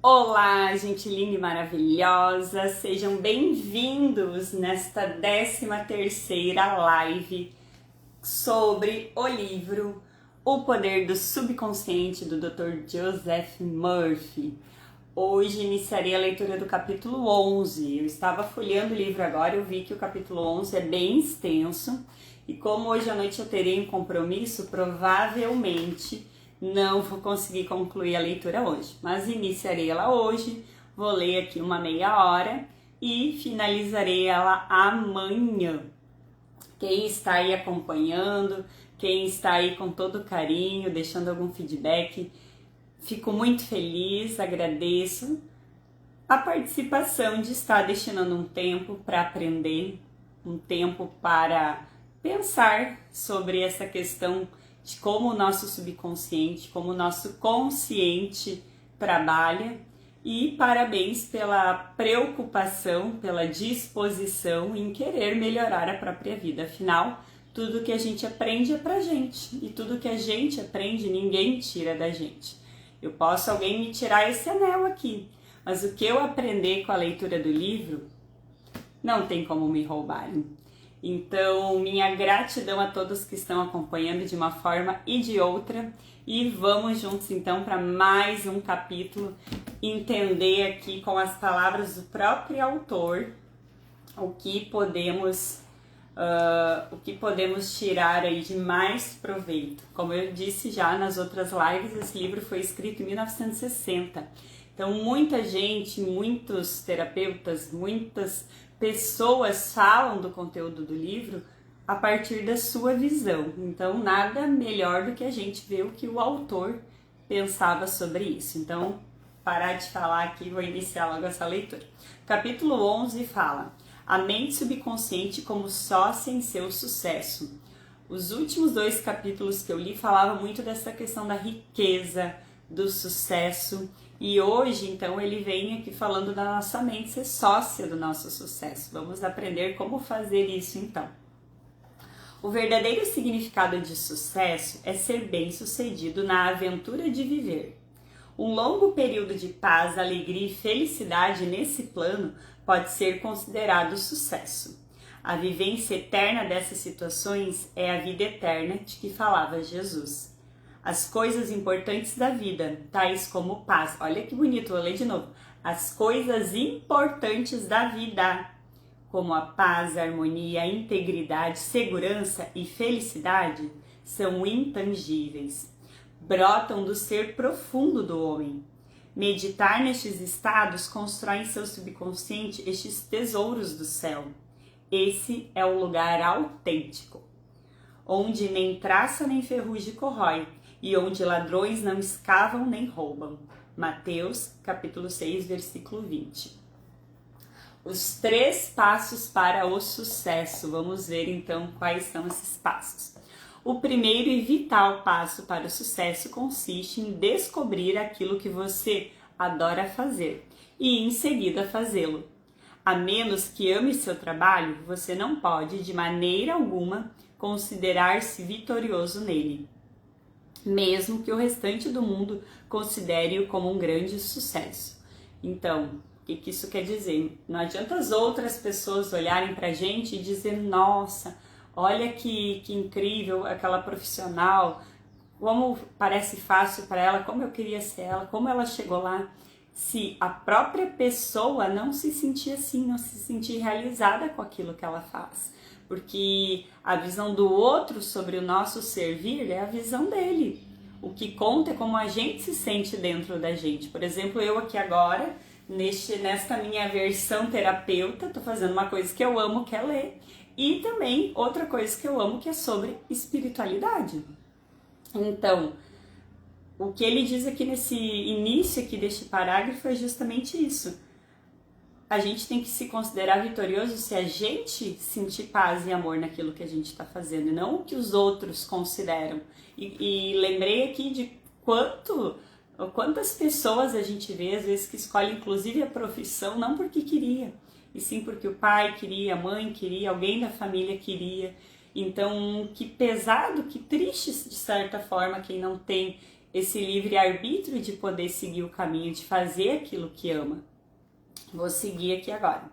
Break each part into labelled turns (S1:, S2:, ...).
S1: Olá, gente linda e maravilhosa, sejam bem-vindos nesta 13ª live sobre o livro O Poder do Subconsciente do Dr. Joseph Murphy. Hoje iniciarei a leitura do capítulo 11. Eu estava folheando o livro agora, eu vi que o capítulo 11 é bem extenso e como hoje à noite eu terei um compromisso, provavelmente não vou conseguir concluir a leitura hoje, mas iniciarei ela hoje, vou ler aqui uma meia hora e finalizarei ela amanhã. Quem está aí acompanhando, quem está aí com todo carinho, deixando algum feedback, fico muito feliz, agradeço a participação de estar destinando um tempo para aprender, um tempo para pensar sobre essa questão de como o nosso subconsciente, como o nosso consciente trabalha, e parabéns pela preocupação, pela disposição em querer melhorar a própria vida. Afinal, tudo que a gente aprende é pra gente, e tudo que a gente aprende ninguém tira da gente. Eu posso alguém me tirar esse anel aqui, mas o que eu aprender com a leitura do livro não tem como me roubarem. Então, minha gratidão a todos que estão acompanhando de uma forma e de outra. E vamos juntos então para mais um capítulo, entender aqui com as palavras do próprio autor o que podemos tirar aí de mais proveito. Como eu disse já nas outras lives, esse livro foi escrito em 1960. Então, muita gente, muitos terapeutas, muitas pessoas falam do conteúdo do livro a partir da sua visão. Então, nada melhor do que a gente ver o que o autor pensava sobre isso. Então, parar de falar aqui, vou iniciar logo essa leitura. Capítulo 11 fala: a mente subconsciente como sócia em seu sucesso. Os últimos 2 capítulos que eu li falavam muito dessa questão da riqueza, do sucesso. E hoje, então, ele vem aqui falando da nossa mente ser sócia do nosso sucesso. Vamos aprender como fazer isso, então. O verdadeiro significado de sucesso é ser bem-sucedido na aventura de viver. Um longo período de paz, alegria e felicidade nesse plano pode ser considerado sucesso. A vivência eterna dessas situações é a vida eterna de que falava Jesus. As coisas importantes da vida, tais como paz. Olha que bonito, vou ler de novo. As coisas importantes da vida, como a paz, a harmonia, a integridade, segurança e felicidade, são intangíveis. Brotam do ser profundo do homem. Meditar nestes estados constrói em seu subconsciente estes tesouros do céu. Esse é o lugar autêntico, onde nem traça nem ferrugem corrói, e onde ladrões não escavam nem roubam. Mateus, capítulo 6, versículo 20. Os 3 passos para o sucesso. Vamos ver então quais são esses passos. O primeiro e vital passo para o sucesso consiste em descobrir aquilo que você adora fazer e em seguida fazê-lo. A menos que ame seu trabalho, você não pode de maneira alguma considerar-se vitorioso nele, mesmo que o restante do mundo considere-o como um grande sucesso. Então, o que isso quer dizer? Não adianta as outras pessoas olharem pra gente e dizer: nossa, olha que incrível aquela profissional, como parece fácil para ela, como eu queria ser ela, como ela chegou lá. Se a própria pessoa não se sentir assim, não se sentir realizada com aquilo que ela faz. Porque a visão do outro sobre o nosso servir é a visão dele. O que conta é como a gente se sente dentro da gente. Por exemplo, eu aqui agora, nesta minha versão terapeuta, estou fazendo uma coisa que eu amo, que é ler. E também outra coisa que eu amo, que é sobre espiritualidade. Então, o que ele diz aqui nesse início aqui deste parágrafo é justamente isso. A gente tem que se considerar vitorioso se a gente sentir paz e amor naquilo que a gente está fazendo, e não o que os outros consideram. E lembrei aqui de quantas pessoas a gente vê, às vezes, que escolhe inclusive a profissão não porque queria, e sim porque o pai queria, a mãe queria, alguém da família queria. Então, que pesado, que triste de certa forma quem não tem esse livre-arbítrio de poder seguir o caminho, de fazer aquilo que ama. Vou seguir aqui agora.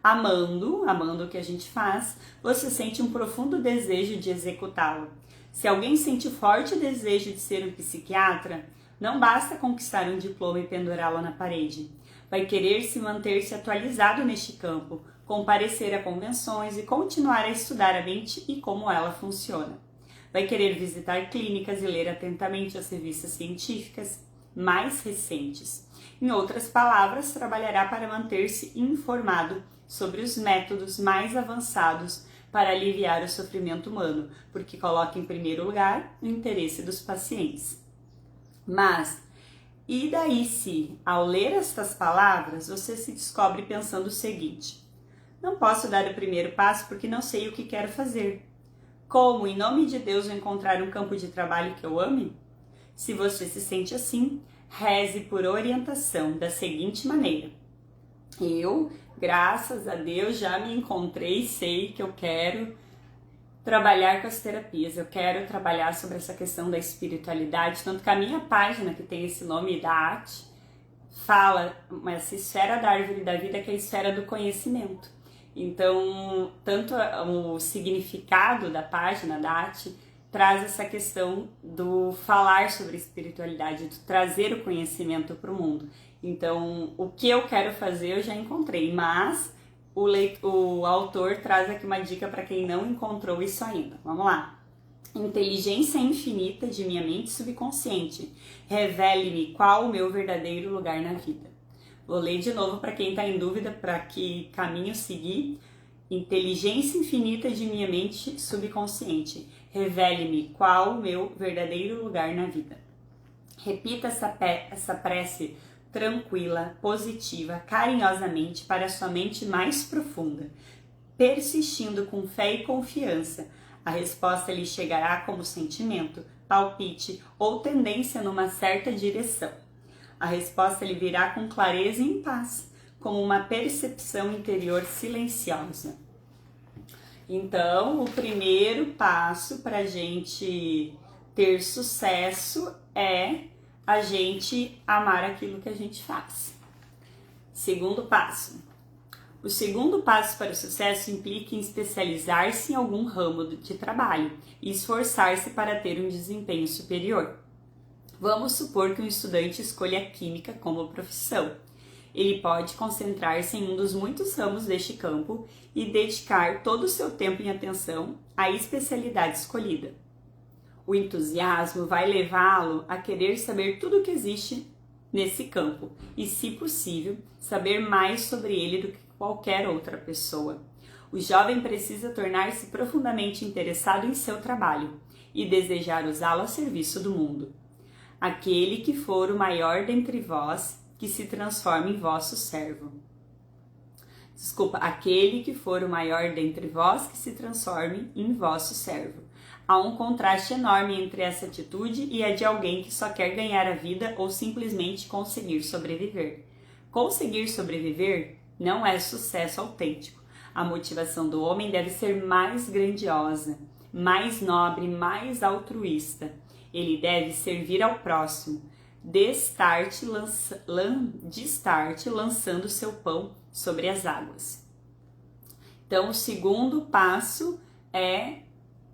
S1: Amando o que a gente faz, você sente um profundo desejo de executá-lo. Se alguém sente forte desejo de ser um psiquiatra, não basta conquistar um diploma e pendurá-lo na parede. Vai querer manter-se atualizado neste campo, comparecer a convenções e continuar a estudar a mente e como ela funciona. Vai querer visitar clínicas e ler atentamente as revistas científicas mais recentes. Em outras palavras, trabalhará para manter-se informado sobre os métodos mais avançados para aliviar o sofrimento humano, porque coloca em primeiro lugar o interesse dos pacientes. Mas, e daí se, ao ler estas palavras, você se descobre pensando o seguinte: não posso dar o primeiro passo porque não sei o que quero fazer. Como, em nome de Deus, vou encontrar um campo de trabalho que eu ame? Se você se sente assim, reze por orientação da seguinte maneira: eu, graças a Deus, já me encontrei, sei que eu quero trabalhar com as terapias, eu quero trabalhar sobre essa questão da espiritualidade, tanto que a minha página, que tem esse nome da arte, fala essa esfera da árvore da vida, que é a esfera do conhecimento. Então, tanto o significado da página da arte traz essa questão do falar sobre espiritualidade, de trazer o conhecimento para o mundo. Então, o que eu quero fazer eu já encontrei, mas o autor traz aqui uma dica para quem não encontrou isso ainda. Vamos lá. Inteligência infinita de minha mente subconsciente, revele-me qual o meu verdadeiro lugar na vida. Vou ler de novo para quem está em dúvida para que caminho seguir. Inteligência infinita de minha mente subconsciente, revele-me qual o meu verdadeiro lugar na vida. Repita essa prece tranquila, positiva, carinhosamente para a sua mente mais profunda, persistindo com fé e confiança. A resposta lhe chegará como sentimento, palpite ou tendência numa certa direção. A resposta lhe virá com clareza e em paz, como uma percepção interior silenciosa. Então, o primeiro passo para a gente ter sucesso é a gente amar aquilo que a gente faz. Segundo passo. O segundo passo para o sucesso implica em especializar-se em algum ramo de trabalho e esforçar-se para ter um desempenho superior. Vamos supor que um estudante escolha a química como profissão. Ele pode concentrar-se em um dos muitos ramos deste campo e dedicar todo o seu tempo e atenção à especialidade escolhida. O entusiasmo vai levá-lo a querer saber tudo o que existe nesse campo e, se possível, saber mais sobre ele do que qualquer outra pessoa. O jovem precisa tornar-se profundamente interessado em seu trabalho e desejar usá-lo a serviço do mundo. Aquele que for o maior dentre vós, que se transforme em vosso servo. Aquele que for o maior dentre vós, que se transforme em vosso servo. Há um contraste enorme entre essa atitude e a de alguém que só quer ganhar a vida ou simplesmente conseguir sobreviver. Conseguir sobreviver não é sucesso autêntico. A motivação do homem deve ser mais grandiosa, mais nobre, mais altruísta. Ele deve servir ao próximo, de start lançando seu pão sobre as águas. Então, o segundo passo é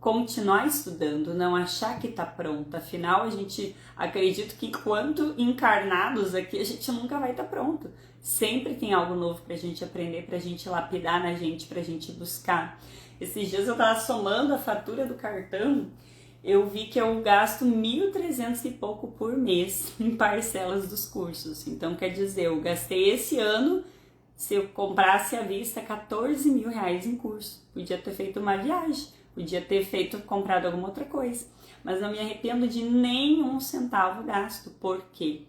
S1: continuar estudando, não achar que está pronto. Afinal, a gente acredita que enquanto encarnados aqui, a gente nunca vai estar pronto. Sempre tem algo novo para a gente aprender, para a gente lapidar na gente, para a gente buscar. Esses dias eu estava somando a fatura do cartão, eu vi que eu gasto 1.300 e pouco por mês em parcelas dos cursos. Então, quer dizer, eu gastei esse ano, se eu comprasse à vista, 14 mil reais em curso. Podia ter feito uma viagem, podia ter comprado alguma outra coisa. Mas não me arrependo de nenhum centavo gasto. Por quê?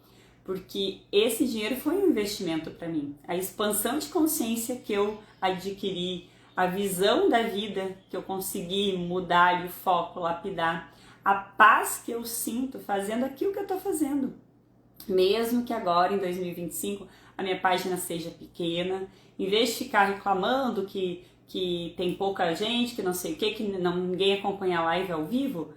S1: Porque esse dinheiro foi um investimento para mim. A expansão de consciência que eu adquiri, a visão da vida que eu consegui mudar o foco, lapidar, a paz que eu sinto fazendo aquilo que eu estou fazendo. Mesmo que agora, em 2025, a minha página seja pequena, em vez de ficar reclamando que tem pouca gente, que não sei o que ninguém acompanha a live ao vivo,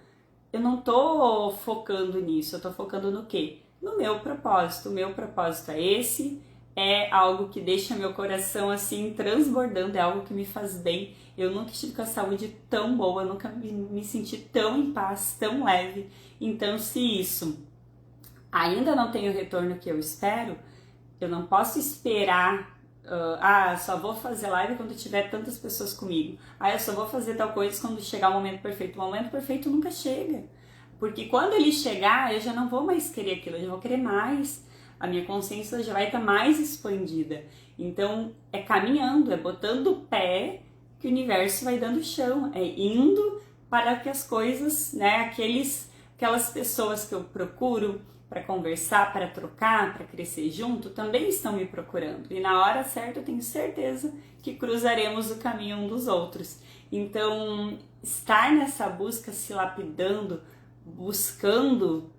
S1: eu não tô focando nisso, eu tô focando no quê? No meu propósito. O meu propósito é esse, é algo que deixa meu coração assim transbordando, é algo que me faz bem. Eu nunca estive com a saúde tão boa, eu nunca me senti tão em paz, tão leve. Então, se isso ainda não tem o retorno que eu espero, eu não posso esperar, só vou fazer live quando tiver tantas pessoas comigo. Eu só vou fazer tal coisa quando chegar o momento perfeito. O momento perfeito nunca chega. Porque quando ele chegar, eu já não vou mais querer aquilo, eu já vou querer mais. A minha consciência já vai estar mais expandida. Então, é caminhando, é botando o pé que o universo vai dando chão. É indo para que as coisas, né, aquelas pessoas que eu procuro para conversar, para trocar, para crescer junto, também estão me procurando. E na hora certa eu tenho certeza que cruzaremos o caminho um dos outros. Então, estar nessa busca, se lapidando, buscando,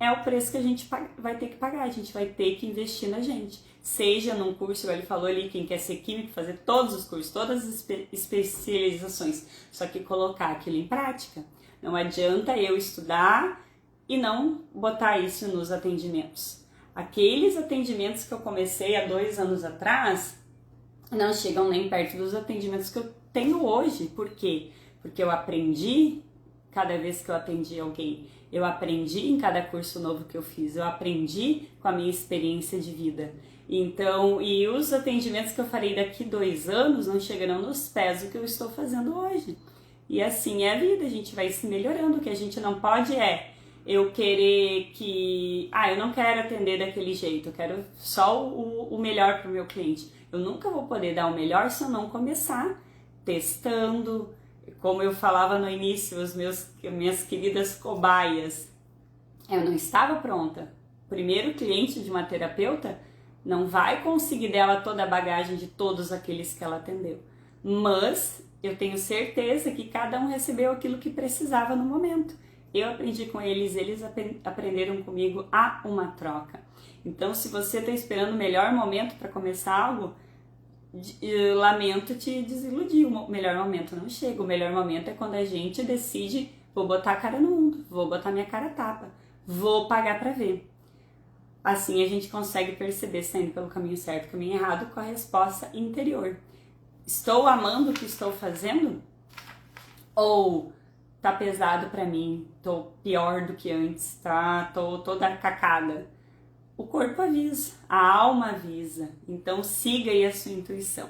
S1: é o preço que a gente vai ter que pagar, a gente vai ter que investir na gente. Seja num curso, ele falou ali, quem quer ser químico, fazer todos os cursos, todas as especializações, só que colocar aquilo em prática. Não adianta eu estudar e não botar isso nos atendimentos. Aqueles atendimentos que eu comecei há 2 anos atrás não chegam nem perto dos atendimentos que eu tenho hoje. Por quê? Porque eu aprendi cada vez que eu atendi alguém. Eu aprendi em cada curso novo que eu fiz. Eu aprendi com a minha experiência de vida. Então, e os atendimentos que eu farei daqui 2 anos não chegarão nos pés do que eu estou fazendo hoje. E assim é a vida, a gente vai se melhorando. O que a gente não pode eu querer que... eu não quero atender daquele jeito, eu quero só o melhor para o meu cliente. Eu nunca vou poder dar o melhor se eu não começar testando. Como eu falava no início, minhas queridas cobaias, eu não estava pronta. O primeiro cliente de uma terapeuta não vai conseguir dela toda a bagagem de todos aqueles que ela atendeu. Mas eu tenho certeza que cada um recebeu aquilo que precisava no momento. Eu aprendi com eles aprenderam comigo, há uma troca. Então, se você está esperando o melhor momento para começar algo, lamento te desiludir, o melhor momento não chega. O melhor momento é quando a gente decide, vou botar a cara no mundo, vou botar minha cara a tapa, vou pagar para ver. Assim a gente consegue perceber se está indo pelo caminho certo, caminho errado, com a resposta interior. Estou amando o que estou fazendo? Ou tá pesado para mim, tô pior do que antes, tô toda cacada? O corpo avisa, a alma avisa, então siga aí a sua intuição.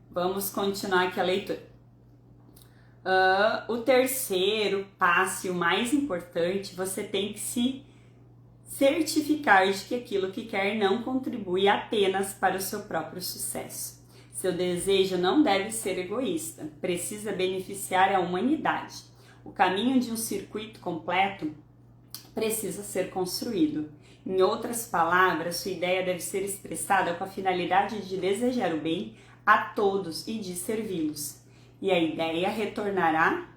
S1: Vamos continuar aqui a leitura. O terceiro passo, e o mais importante, você tem que se certificar de que aquilo que quer não contribui apenas para o seu próprio sucesso. Seu desejo não deve ser egoísta, precisa beneficiar a humanidade. O caminho de um circuito completo precisa ser construído. Em outras palavras, sua ideia deve ser expressada com a finalidade de desejar o bem a todos e de servi-los. E a ideia retornará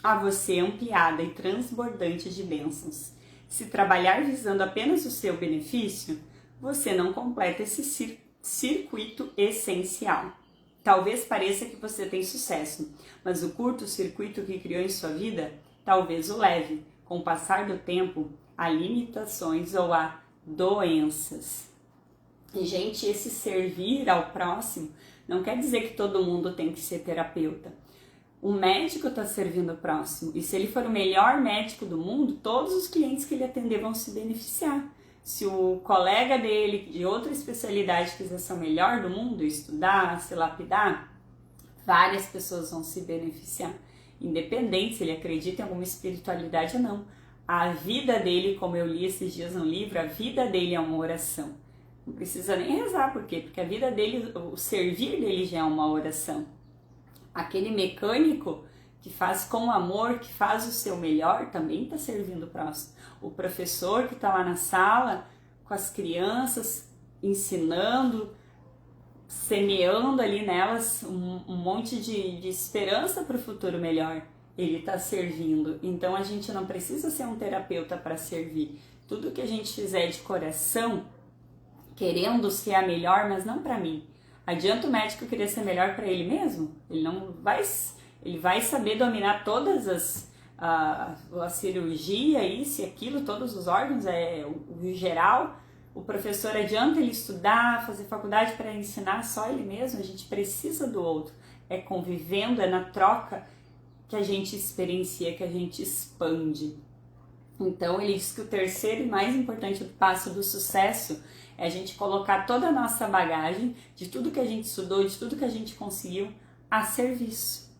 S1: a você ampliada e transbordante de bênçãos. Se trabalhar visando apenas o seu benefício, você não completa esse circuito essencial. Talvez pareça que você tem sucesso, mas o curto-circuito que criou em sua vida talvez o leve, com o passar do tempo, a limitações ou a doenças. E, gente, esse servir ao próximo não quer dizer que todo mundo tem que ser terapeuta. O médico está servindo o próximo, e se ele for o melhor médico do mundo, todos os clientes que ele atender vão se beneficiar. Se o colega dele, de outra especialidade, quiser ser o melhor do mundo, estudar, se lapidar, várias pessoas vão se beneficiar. Independente se ele acredita em alguma espiritualidade ou não. A vida dele, como eu li esses dias no livro, a vida dele é uma oração. Não precisa nem rezar, por quê? Porque a vida dele, o servir dele já é uma oração. Aquele mecânico que faz com amor, que faz o seu melhor, também está servindo o próximo. O professor que está lá na sala com as crianças, ensinando, semeando ali nelas um monte de esperança para o futuro melhor. Ele está servindo. Então a gente não precisa ser um terapeuta para servir. Tudo que a gente fizer de coração, querendo ser a melhor, mas não para mim. Adianta o médico querer ser melhor para ele mesmo? Ele vai saber dominar todas a cirurgia, isso e aquilo, todos os órgãos, o geral. O professor adianta ele estudar, fazer faculdade para ensinar só ele mesmo, a gente precisa do outro. É convivendo, é na troca que a gente experiencia, que a gente expande. Então ele diz que o terceiro e mais importante passo do sucesso é a gente colocar toda a nossa bagagem, de tudo que a gente estudou, de tudo que a gente conseguiu, a serviço.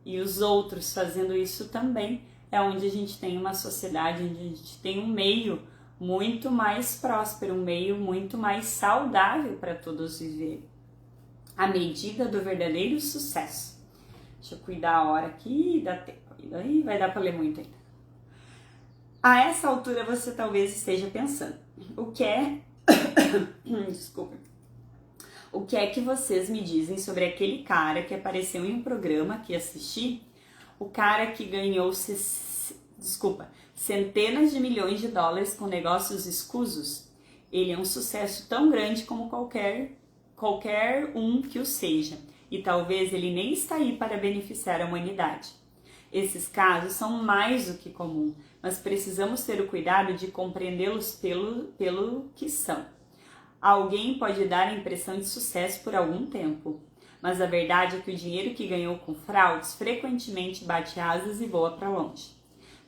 S1: E os outros fazendo isso também é onde a gente tem uma sociedade, onde a gente tem um meio muito mais próspero, um meio muito mais saudável para todos viverem. A medida do verdadeiro sucesso. Deixa eu cuidar a hora aqui, dá tempo. Aí vai dar para ler muito ainda. A essa altura você talvez esteja pensando, o que é... Desculpa. O que é que vocês me dizem sobre aquele cara que apareceu em um programa que assisti? O cara que ganhou centenas de milhões de dólares com negócios escusos? Ele é um sucesso tão grande como qualquer um que o seja. E talvez ele nem está aí para beneficiar a humanidade. Esses casos são mais do que comum, mas precisamos ter o cuidado de compreendê-los pelo que são. Alguém pode dar a impressão de sucesso por algum tempo, mas a verdade é que o dinheiro que ganhou com fraudes frequentemente bate asas e voa para longe.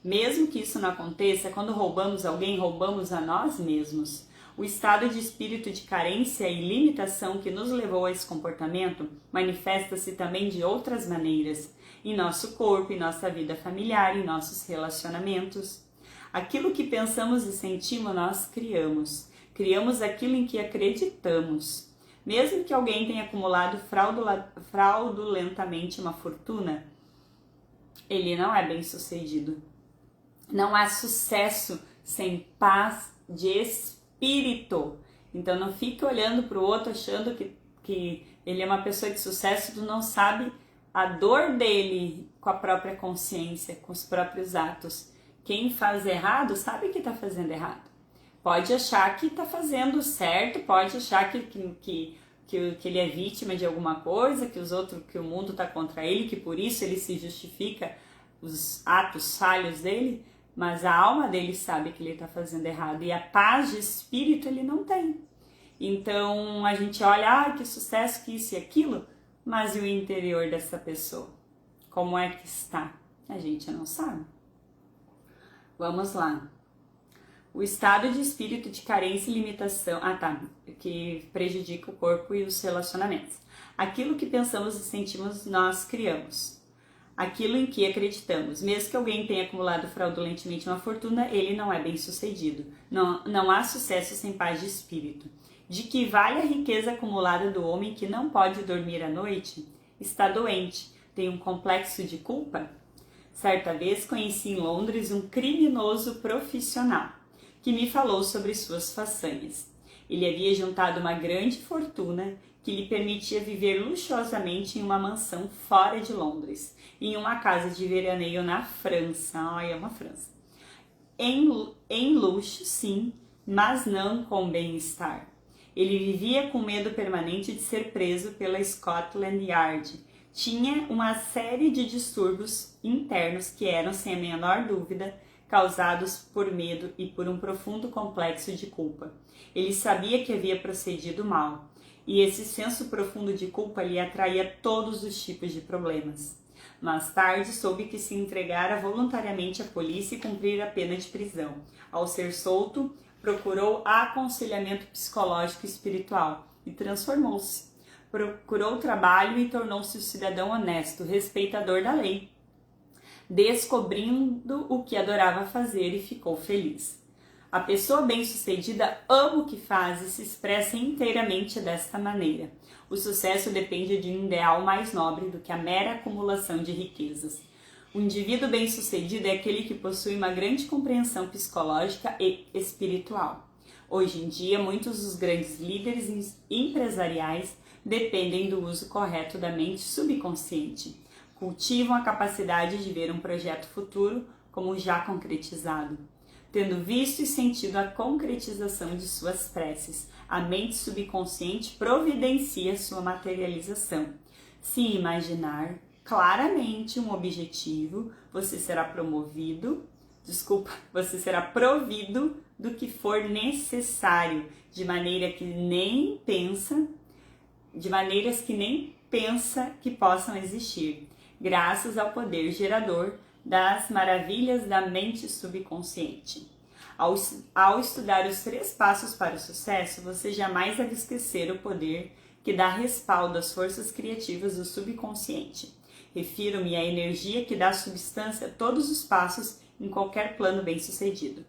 S1: Mesmo que isso não aconteça, quando roubamos alguém, roubamos a nós mesmos. O estado de espírito de carência e limitação que nos levou a esse comportamento manifesta-se também de outras maneiras, em nosso corpo, em nossa vida familiar, em nossos relacionamentos. Aquilo que pensamos e sentimos, nós criamos. Criamos aquilo em que acreditamos. Mesmo que alguém tenha acumulado fraudulentamente uma fortuna, ele não é bem-sucedido. Não há sucesso sem paz de espírito. Então não fique olhando para o outro achando que ele é uma pessoa de sucesso, tu não sabe a dor dele com a própria consciência, com os próprios atos. Quem faz errado sabe que está fazendo errado. Pode achar que está fazendo certo, pode achar que ele é vítima de alguma coisa, que o mundo está contra ele, que por isso ele se justifica os atos falhos dele, mas a alma dele sabe que ele está fazendo errado e a paz de espírito ele não tem. Então a gente olha, que sucesso, que isso e aquilo, mas e o interior dessa pessoa? Como é que está? A gente não sabe. Vamos lá. O estado de espírito de carência e limitação, que prejudica o corpo e os relacionamentos. Aquilo que pensamos e sentimos, nós criamos. Aquilo em que acreditamos. Mesmo que alguém tenha acumulado fraudulentemente uma fortuna, ele não é bem-sucedido. Não há sucesso sem paz de espírito. De que vale a riqueza acumulada do homem que não pode dormir à noite? Está doente, tem um complexo de culpa? Certa vez conheci em Londres um criminoso profissional que me falou sobre suas façanhas. Ele havia juntado uma grande fortuna que lhe permitia viver luxuosamente em uma mansão fora de Londres, em uma casa de veraneio na França. Uma França. Em luxo, sim, mas não com bem-estar. Ele vivia com medo permanente de ser preso pela Scotland Yard. Tinha uma série de distúrbios internos que eram, sem a menor dúvida, causados por medo e por um profundo complexo de culpa. Ele sabia que havia procedido mal, e esse senso profundo de culpa lhe atraía todos os tipos de problemas. Mais tarde soube que se entregara voluntariamente à polícia e cumprir a pena de prisão. Ao ser solto, procurou aconselhamento psicológico e espiritual e transformou-se. Procurou trabalho e tornou-se um cidadão honesto, respeitador da lei, descobrindo o que adorava fazer e ficou feliz. A pessoa bem-sucedida ama o que faz e se expressa inteiramente desta maneira. O sucesso depende de um ideal mais nobre do que a mera acumulação de riquezas. O indivíduo bem-sucedido é aquele que possui uma grande compreensão psicológica e espiritual. Hoje em dia, muitos dos grandes líderes empresariais dependem do uso correto da mente subconsciente. Cultivam a capacidade de ver um projeto futuro como já concretizado. Tendo visto e sentido a concretização de suas preces, a mente subconsciente providencia sua materialização. Se imaginar, claramente um objetivo, você será você será provido do que for necessário, de maneiras que nem pensa que possam existir, graças ao poder gerador das maravilhas da mente subconsciente. Ao estudar os 3 passos para o sucesso, você jamais deve esquecer o poder que dá respaldo às forças criativas do subconsciente. Refiro-me à energia que dá substância a todos os passos em qualquer plano bem-sucedido.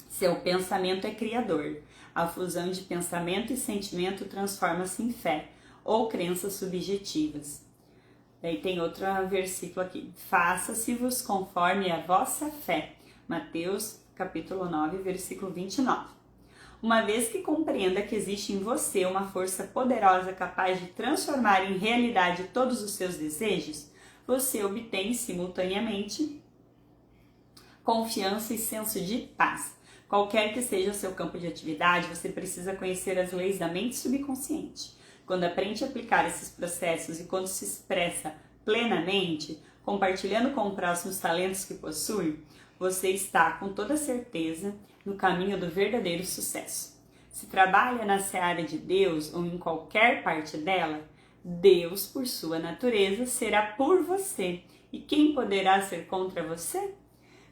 S1: Seu pensamento é criador. A fusão de pensamento e sentimento transforma-se em fé ou crenças subjetivas. Daí tem outro versículo aqui. Faça-se-vos conforme a vossa fé. Mateus, capítulo 9, versículo 29. Uma vez que compreenda que existe em você uma força poderosa capaz de transformar em realidade todos os seus desejos, você obtém simultaneamente confiança e senso de paz. Qualquer que seja o seu campo de atividade, você precisa conhecer as leis da mente subconsciente. Quando aprende a aplicar esses processos e quando se expressa plenamente, compartilhando com o próximo os talentos que possui, você está, com toda certeza, no caminho do verdadeiro sucesso. Se trabalha na seara de Deus ou em qualquer parte dela, Deus, por sua natureza, será por você. E quem poderá ser contra você?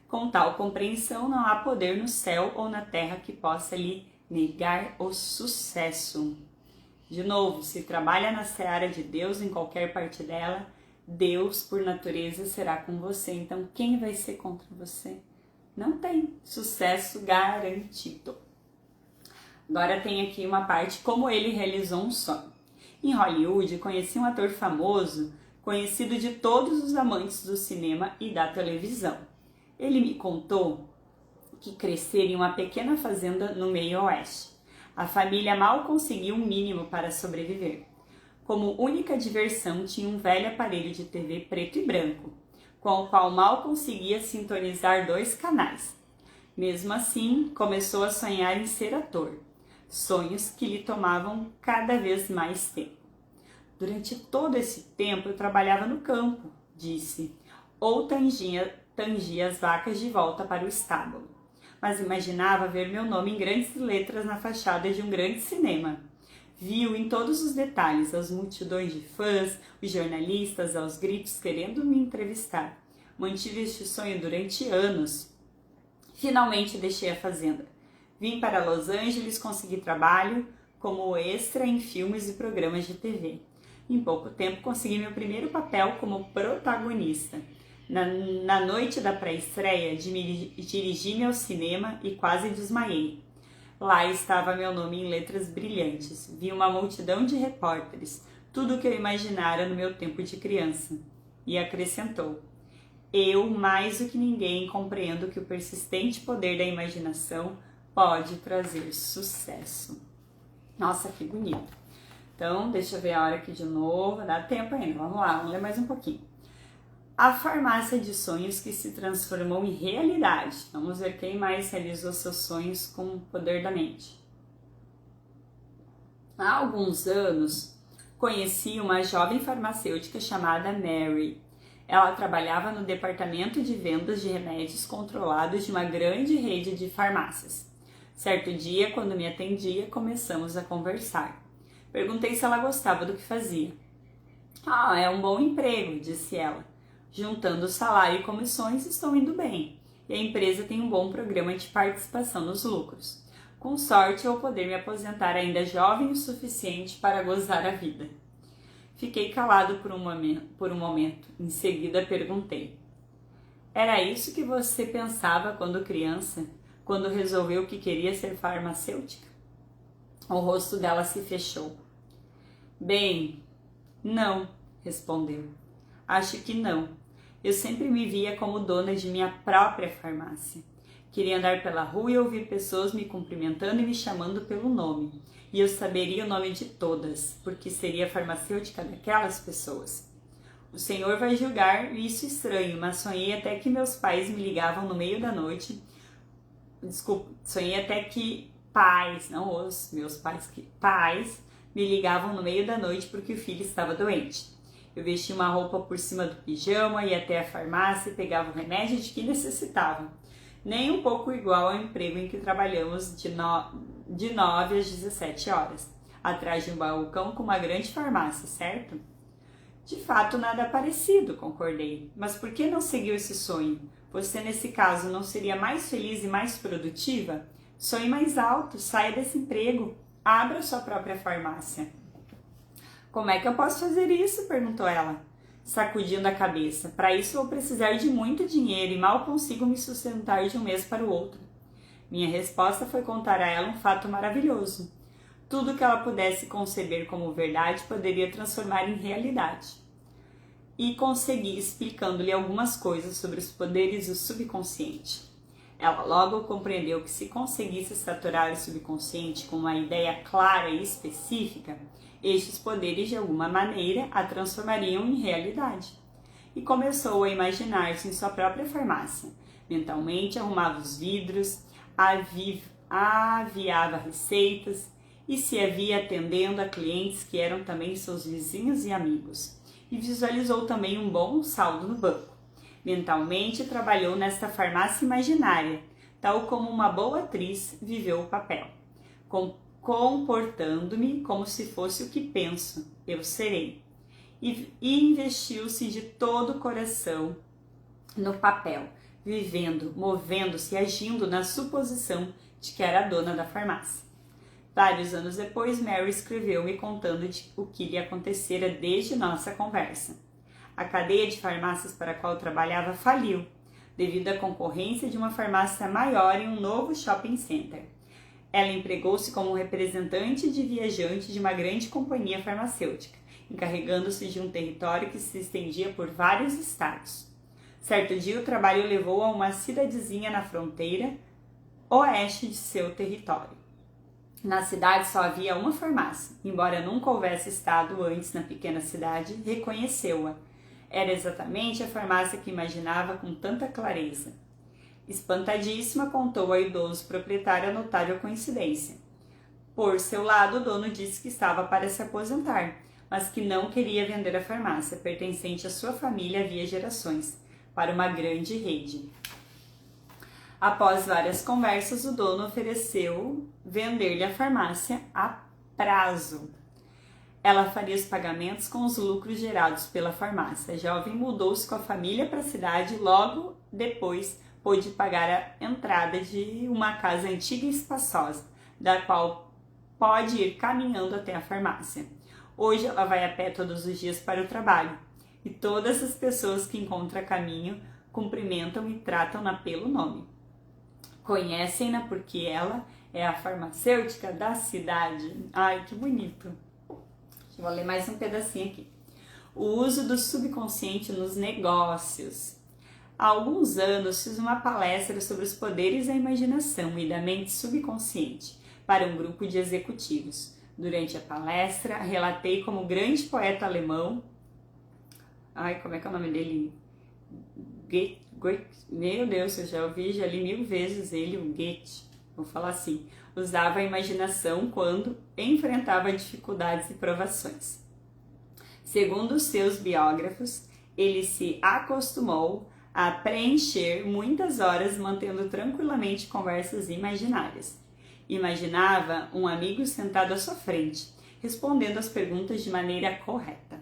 S1: Com tal compreensão, não há poder no céu ou na terra que possa lhe negar o sucesso. De novo, se trabalha na seara de Deus em qualquer parte dela, Deus, por natureza, será com você. Então, quem vai ser contra você? Não tem. Sucesso garantido. Agora tem aqui uma parte como ele realizou um sonho. Em Hollywood, conheci um ator famoso, conhecido de todos os amantes do cinema e da televisão. Ele me contou que crescer em uma pequena fazenda no meio oeste. A família mal conseguia um mínimo para sobreviver. Como única diversão, tinha um velho aparelho de TV preto e branco, com o qual mal conseguia sintonizar 2 canais. Mesmo assim, começou a sonhar em ser ator, sonhos que lhe tomavam cada vez mais tempo. Durante todo esse tempo eu trabalhava no campo, disse, ou tangia as vacas de volta para o estábulo. Mas imaginava ver meu nome em grandes letras na fachada de um grande cinema. Viu em todos os detalhes as multidões de fãs, os jornalistas aos gritos querendo me entrevistar. Mantive este sonho durante anos. Finalmente deixei a fazenda. Vim para Los Angeles, consegui trabalho como extra em filmes e programas de TV. Em pouco tempo consegui meu primeiro papel como protagonista. Na noite da pré-estreia, dirigi-me ao cinema e quase desmaiei. Lá estava meu nome em letras brilhantes. Vi uma multidão de repórteres, tudo o que eu imaginara no meu tempo de criança. E acrescentou, eu, mais do que ninguém, compreendo que o persistente poder da imaginação pode trazer sucesso. Nossa, que bonito. Então, deixa eu ver a hora aqui de novo. Dá tempo ainda. Vamos lá, vamos ler mais um pouquinho. A farmácia de sonhos que se transformou em realidade. Vamos ver quem mais realizou seus sonhos com o poder da mente. Há alguns anos, conheci uma jovem farmacêutica chamada Mary. Ela trabalhava no departamento de vendas de remédios controlados de uma grande rede de farmácias. Certo dia, quando me atendia, começamos a conversar. Perguntei se ela gostava do que fazia. É um bom emprego, disse ela. Juntando salário e comissões, estou indo bem. E a empresa tem um bom programa de participação nos lucros. Com sorte, eu vou poder me aposentar ainda jovem o suficiente para gozar a vida. Fiquei calado por um momento. Em seguida, perguntei. Era isso que você pensava quando criança, quando resolveu que queria ser farmacêutica? O rosto dela se fechou. Bem, não, respondeu. Acho que não. Eu sempre me via como dona de minha própria farmácia. Queria andar pela rua e ouvir pessoas me cumprimentando e me chamando pelo nome. E eu saberia o nome de todas, porque seria a farmacêutica daquelas pessoas. O Senhor vai julgar isso estranho, mas sonhei até que meus pais me ligavam no meio da noite. Sonhei até que pais me ligavam no meio da noite porque o filho estava doente. Eu vestia uma roupa por cima do pijama, ia até a farmácia e pegava o remédio de que necessitava. Nem um pouco igual ao emprego em que trabalhamos de 9 às 17 horas, atrás de um balcão com uma grande farmácia, certo? De fato, nada parecido, concordei. Mas por que não seguiu esse sonho? Você, nesse caso, não seria mais feliz e mais produtiva? Sonhe mais alto, saia desse emprego, abra sua própria farmácia. Como é que eu posso fazer isso? Perguntou ela, sacudindo a cabeça. Para isso vou precisar de muito dinheiro e mal consigo me sustentar de um mês para o outro. Minha resposta foi contar a ela um fato maravilhoso. Tudo que ela pudesse conceber como verdade poderia transformar em realidade. E consegui explicando-lhe algumas coisas sobre os poderes do subconsciente. Ela logo compreendeu que se conseguisse saturar o subconsciente com uma ideia clara e específica, estes poderes de alguma maneira a transformariam em realidade. E começou a imaginar-se em sua própria farmácia. Mentalmente arrumava os vidros, aviava receitas e se havia atendendo a clientes que eram também seus vizinhos e amigos. E visualizou também um bom saldo no banco. Mentalmente trabalhou nesta farmácia imaginária, tal como uma boa atriz viveu o papel. Comportando-me como se fosse o que penso, eu serei. E investiu-se de todo o coração no papel, vivendo, movendo-se, agindo na suposição de que era a dona da farmácia. Vários anos depois, Mary escreveu-me contando o que lhe acontecera desde nossa conversa. A cadeia de farmácias para a qual trabalhava faliu, devido à concorrência de uma farmácia maior em um novo shopping center. Ela empregou-se como representante de viajante de uma grande companhia farmacêutica, encarregando-se de um território que se estendia por vários estados. Certo dia, o trabalho levou a uma cidadezinha na fronteira oeste de seu território. Na cidade só havia uma farmácia, embora nunca houvesse estado antes na pequena cidade, reconheceu-a. Era exatamente a farmácia que imaginava com tanta clareza. Espantadíssima, contou ao idoso proprietário a notável coincidência. Por seu lado, o dono disse que estava para se aposentar, mas que não queria vender a farmácia, pertencente à sua família havia gerações, para uma grande rede. Após várias conversas, o dono ofereceu vender-lhe a farmácia a prazo. Ela faria os pagamentos com os lucros gerados pela farmácia. A jovem mudou-se com a família para a cidade e logo depois pôde pagar a entrada de uma casa antiga e espaçosa, da qual pode ir caminhando até a farmácia. Hoje ela vai a pé todos os dias para o trabalho e todas as pessoas que encontra a caminho cumprimentam e tratam-na pelo nome. Conhecem-na porque ela é a farmacêutica da cidade. Ai, que bonito! Vou ler mais um pedacinho aqui. O uso do subconsciente nos negócios. Há alguns anos fiz uma palestra sobre os poderes da imaginação e da mente subconsciente para um grupo de executivos. Durante a palestra, relatei como o grande poeta alemão... como é que é o nome dele? Meu Deus, eu já li 1000 vezes ele, o Goethe, vou falar assim, usava a imaginação quando enfrentava dificuldades e provações. Segundo os seus biógrafos, ele se acostumou a preencher muitas horas mantendo tranquilamente conversas imaginárias. Imaginava um amigo sentado à sua frente, respondendo as perguntas de maneira correta.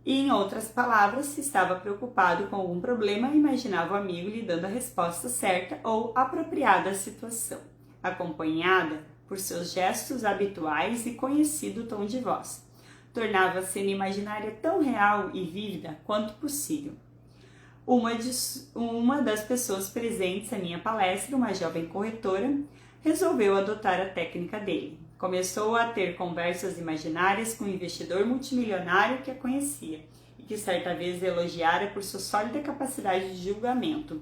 S1: E, em outras palavras, se estava preocupado com algum problema, imaginava o amigo lhe dando a resposta certa ou apropriada à situação, acompanhada por seus gestos habituais e conhecido tom de voz. Tornava a cena imaginária tão real e vívida quanto possível. Uma das pessoas presentes à minha palestra, uma jovem corretora, resolveu adotar a técnica dele. Começou a ter conversas imaginárias com um investidor multimilionário que a conhecia e que certa vez elogiara por sua sólida capacidade de julgamento,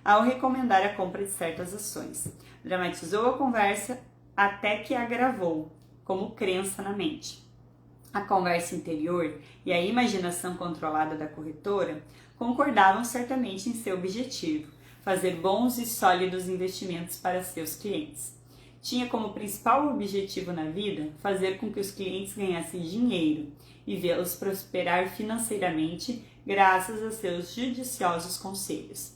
S1: ao recomendar a compra de certas ações. Dramatizou a conversa até que a gravou, como crença na mente. A conversa interior e a imaginação controlada da corretora concordavam certamente em seu objetivo, fazer bons e sólidos investimentos para seus clientes. Tinha como principal objetivo na vida fazer com que os clientes ganhassem dinheiro e vê-los prosperar financeiramente graças a seus judiciosos conselhos.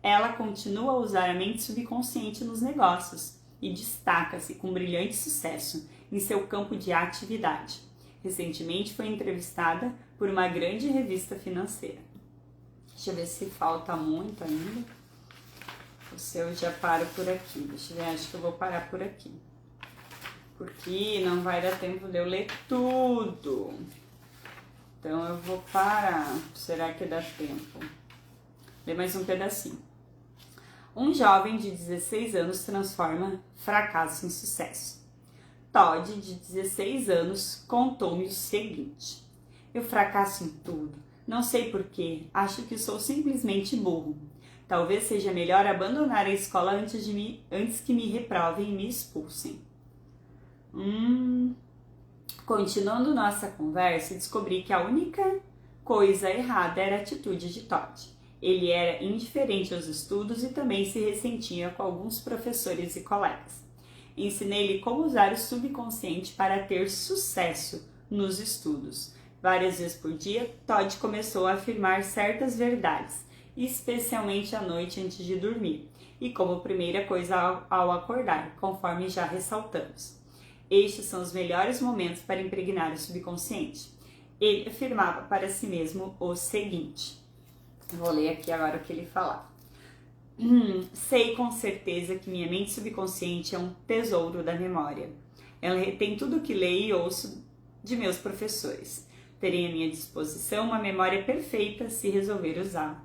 S1: Ela continua a usar a mente subconsciente nos negócios e destaca-se com brilhante sucesso em seu campo de atividade. Recentemente foi entrevistada por uma grande revista financeira. Deixa eu ver se falta muito ainda. O seu já paro por aqui. Deixa eu ver, acho que eu vou parar por aqui. Porque não vai dar tempo de eu ler tudo. Então eu vou parar. Será que dá tempo? Ler mais um pedacinho. Um jovem de 16 anos transforma fracasso em sucesso. Todd, de 16 anos, contou-me o seguinte: eu fracasso em tudo. Não sei porquê. Acho que sou simplesmente burro. Talvez seja melhor abandonar a escola antes que me reprovem e me expulsem. Continuando nossa conversa, descobri que a única coisa errada era a atitude de Todd. Ele era indiferente aos estudos e também se ressentia com alguns professores e colegas. Ensinei-lhe como usar o subconsciente para ter sucesso nos estudos. Várias vezes por dia, Todd começou a afirmar certas verdades, especialmente à noite antes de dormir, e como primeira coisa ao acordar, conforme já ressaltamos. Estes são os melhores momentos para impregnar o subconsciente. Ele afirmava para si mesmo o seguinte. Vou ler aqui agora o que ele falava. Sei com certeza que minha mente subconsciente é um tesouro da memória. Ela retém tudo o que leio e ouço de meus professores. Terei à minha disposição uma memória perfeita se resolver usá-la.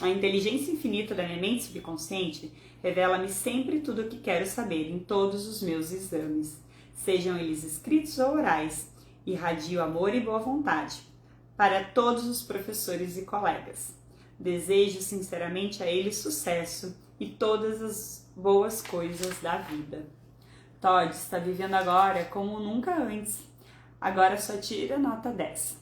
S1: A inteligência infinita da minha mente subconsciente revela-me sempre tudo o que quero saber em todos os meus exames, sejam eles escritos ou orais. Irradio amor e boa vontade para todos os professores e colegas. Desejo sinceramente a eles sucesso e todas as boas coisas da vida. Todd está vivendo agora como nunca antes. Agora só tira nota 10.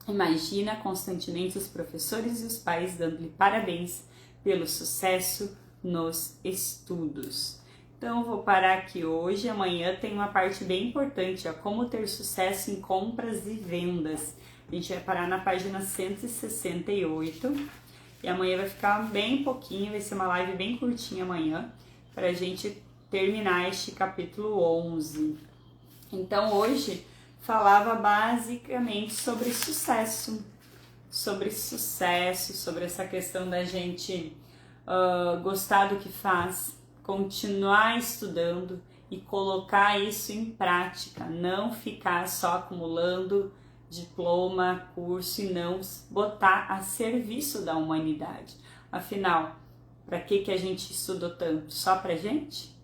S1: Imagina constantemente os professores e os pais dando-lhe parabéns pelo sucesso nos estudos. Então, vou parar aqui hoje. Amanhã tem uma parte bem importante, ó, como ter sucesso em compras e vendas. A gente vai parar na página 168. E amanhã vai ficar bem pouquinho, vai ser uma live bem curtinha amanhã, para a gente terminar este capítulo 11. Então, hoje falava basicamente sobre sucesso, sobre essa questão da gente gostar do que faz, continuar estudando e colocar isso em prática, não ficar só acumulando diploma, curso e não botar a serviço da humanidade. Afinal, para que a gente estudou tanto? Só pra gente?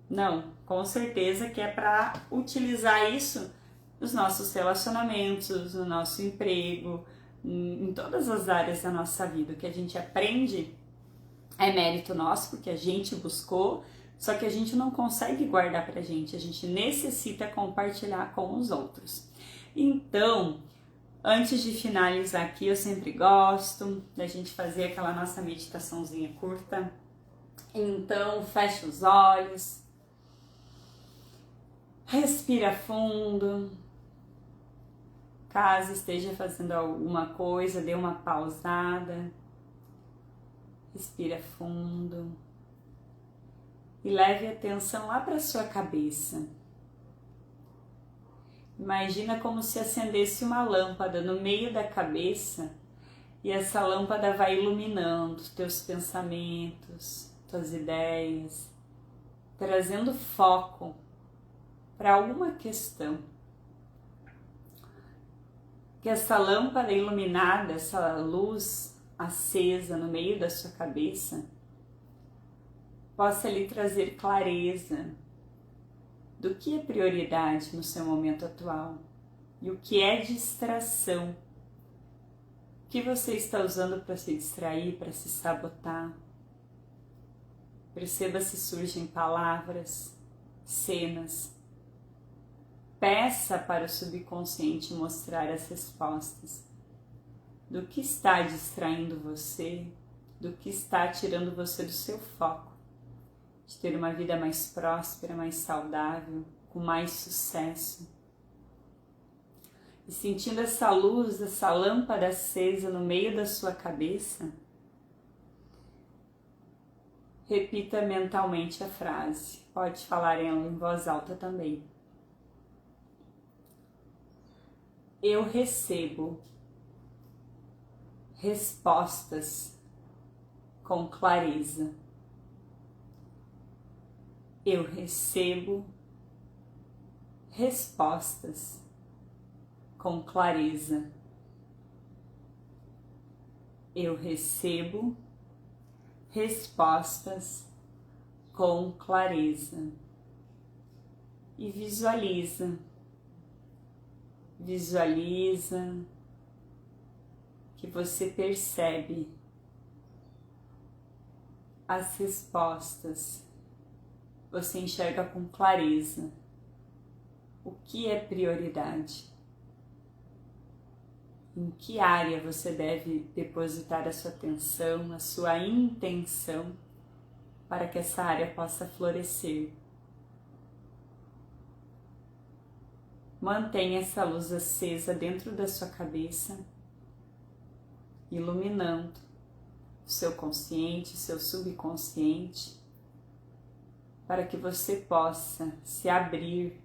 S1: Não, com certeza que é para utilizar isso nos nossos relacionamentos, no nosso emprego, em todas as áreas da nossa vida. O que a gente aprende é mérito nosso, porque a gente buscou, só que a gente não consegue guardar pra gente, a gente necessita compartilhar com os outros. Então, antes de finalizar aqui, eu sempre gosto da gente fazer aquela nossa meditaçãozinha curta. Então, fecha os olhos, respira fundo. Caso esteja fazendo alguma coisa, dê uma pausada, respira fundo e leve a atenção lá para sua cabeça. Imagina como se acendesse uma lâmpada no meio da cabeça e essa lâmpada vai iluminando teus pensamentos, tuas ideias, trazendo foco para alguma questão. Que essa lâmpada iluminada, essa luz acesa no meio da sua cabeça, possa lhe trazer clareza do que é prioridade no seu momento atual e o que é distração. O que você está usando para se distrair, para se sabotar? Perceba se surgem palavras, cenas. Peça para o subconsciente mostrar as respostas do que está distraindo você, do que está tirando você do seu foco. de ter uma vida mais próspera, mais saudável, com mais sucesso. E sentindo essa luz, essa lâmpada acesa no meio da sua cabeça, repita mentalmente a frase. Pode falar ela em voz alta também. Eu recebo respostas com clareza. Eu recebo respostas com clareza. Eu recebo respostas com clareza. E visualiza que você percebe as respostas, você enxerga com clareza o que é prioridade, em que área você deve depositar a sua atenção, a sua intenção, para que essa área possa florescer. Mantenha essa luz acesa dentro da sua cabeça, iluminando o seu consciente, o seu subconsciente, para que você possa se abrir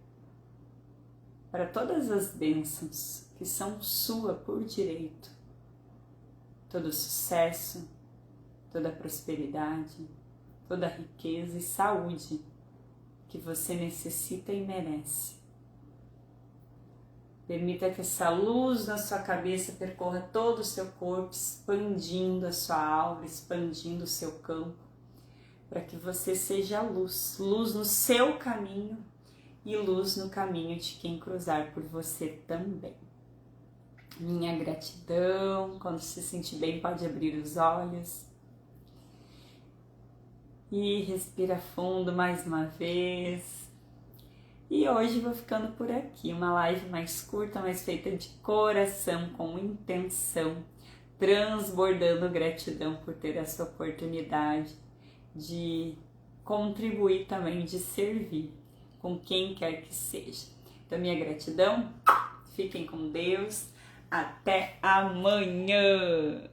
S1: para todas as bênçãos que são sua por direito. Todo sucesso, toda prosperidade, toda riqueza e saúde que você necessita e merece. Permita que essa luz na sua cabeça percorra todo o seu corpo, expandindo a sua aura, expandindo o seu campo, para que você seja luz, luz no seu caminho e luz no caminho de quem cruzar por você também. Minha gratidão. Quando se sentir bem, pode abrir os olhos. E respira fundo mais uma vez. E hoje vou ficando por aqui, uma live mais curta, mas feita de coração, com intenção, transbordando gratidão por ter essa oportunidade de contribuir também, de servir com quem quer que seja. Então, minha gratidão, fiquem com Deus, até amanhã!